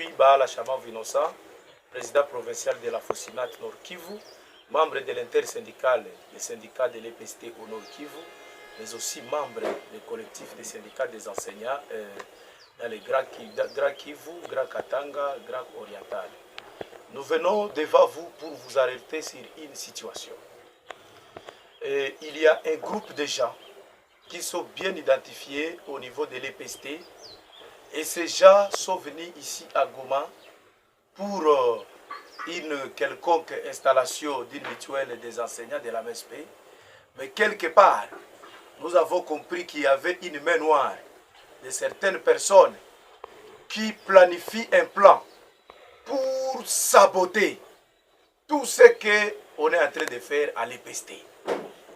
suis Baala Chaman Vinosa, président provincial de la Fosinat Nord Kivu, membre de l'intersyndicale, le syndicat de l'EPST au Nord Kivu, mais aussi membre du collectif des syndicats des enseignants dans les Grand Kivu, Grand Katanga, Grand Oriental. Nous venons devant vous pour vous alerter sur une situation. Il y a un groupe de gens qui sont bien identifiés au niveau de l'EPST et ces gens sont venus ici à Goma pour une quelconque installation d'une mutuelle des enseignants de la MSP. Mais quelque part, nous avons compris qu'il y avait une main noire de certaines personnes qui planifient un plan pour saboter tout ce qu'on est en train de faire à l'EPST.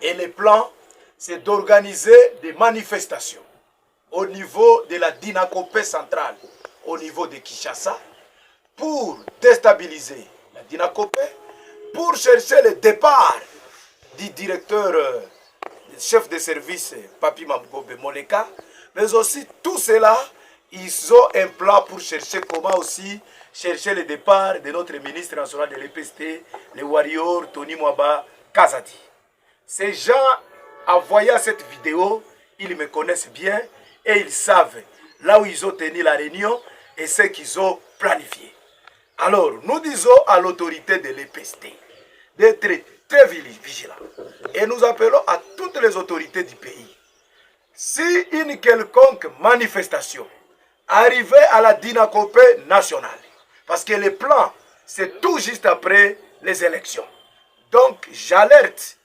Et le plan, c'est d'organiser des manifestations au niveau de la Dinakopé centrale, au niveau de Kinshasa, pour déstabiliser la Dinakopé, pour chercher le départ du directeur, du chef de service, Papi Mamgobe Moleka, mais aussi tout cela, ils ont un plan pour chercher comment aussi chercher le départ de notre ministre national de l'EPST, le warrior Tony Mwaba Kazadi. Ces gens, en voyant cette vidéo, ils me connaissent bien et ils savent là où ils ont tenu la réunion et ce qu'ils ont planifié. Alors, nous disons à l'autorité de l'EPST d'être très vigilants. Et nous appelons à toutes les autorités du pays. Si une quelconque manifestation arrivait à la Dinakopé nationale, parce que le plan, c'est tout juste après les élections. Donc, j'alerte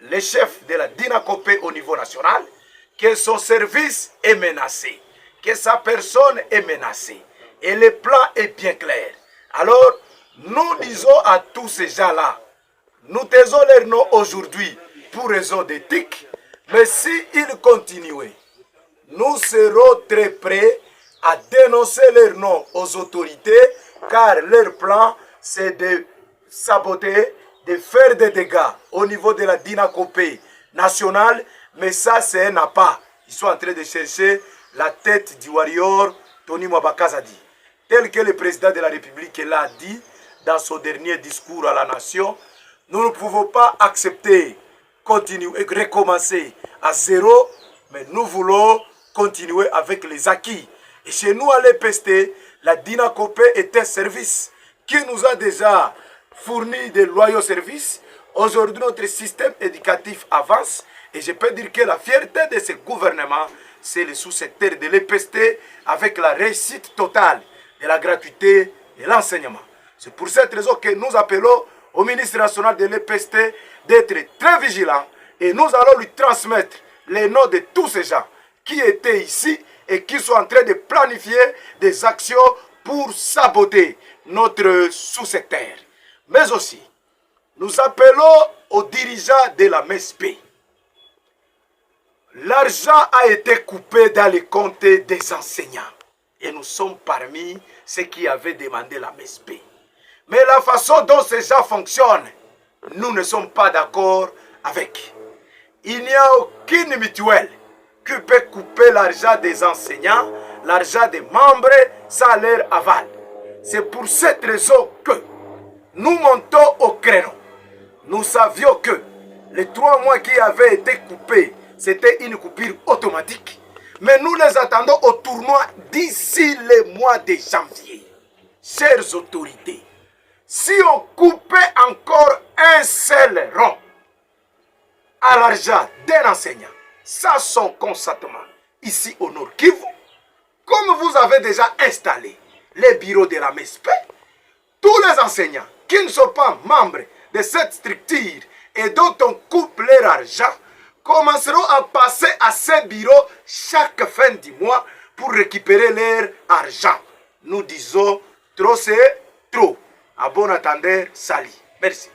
le chef de la Dinakopé au niveau national que son service est menacé, que sa personne est menacée. Et le plan est bien clair. Alors, nous disons à tous ces gens-là, nous taisons leur nom aujourd'hui pour raison d'éthique, mais s'ils continuent, nous serons très prêts à dénoncer leur nom aux autorités, car leur plan, c'est de saboter, de faire des dégâts au niveau de la Dinakopé nationale, mais ça c'est un appât. Ils sont en train de chercher la tête du warrior Tony Mwaba Kazadi. Tel que le président de la République l'a dit dans son dernier discours à la nation, nous ne pouvons pas accepter, continuer et recommencer à zéro, mais nous voulons continuer avec les acquis. Et chez nous à l'EPST, la Dinakopé est un service qui nous a déjà fourni de loyaux services. Aujourd'hui, notre système éducatif avance et je peux dire que la fierté de ce gouvernement, c'est le sous-secteur de l'EPST avec la réussite totale de la gratuité de l'enseignement. C'est pour cette raison que nous appelons au ministre national de l'EPST d'être très vigilant et nous allons lui transmettre les noms de tous ces gens qui étaient ici et qui sont en train de planifier des actions pour saboter notre sous-secteur. Mais aussi, nous appelons aux dirigeants de la MSP. L'argent a été coupé dans les comptes des enseignants. Et nous sommes parmi ceux qui avaient demandé la MSP. Mais la façon dont ces gens fonctionnent, nous ne sommes pas d'accord avec. Il n'y a aucune mutuelle qui peut couper l'argent des enseignants, l'argent des membres, sans leur aval. C'est pour cette raison que nous montons au créneau. Nous savions que les 3 mois qui avaient été coupés, c'était une coupure automatique. Mais nous les attendons au tournoi d'ici le mois de janvier. Chères autorités, si on coupait encore un seul rond à l'argent d'un enseignant, sans son consentement, ici au Nord Kivu, comme vous avez déjà installé les bureaux de la MSP, tous les enseignants qui ne sont pas membres de cette structure et dont on coupe leur argent, commenceront à passer à ces bureaux chaque fin du mois pour récupérer leur argent. Nous disons trop c'est trop. À bon entendeur, salut. Merci.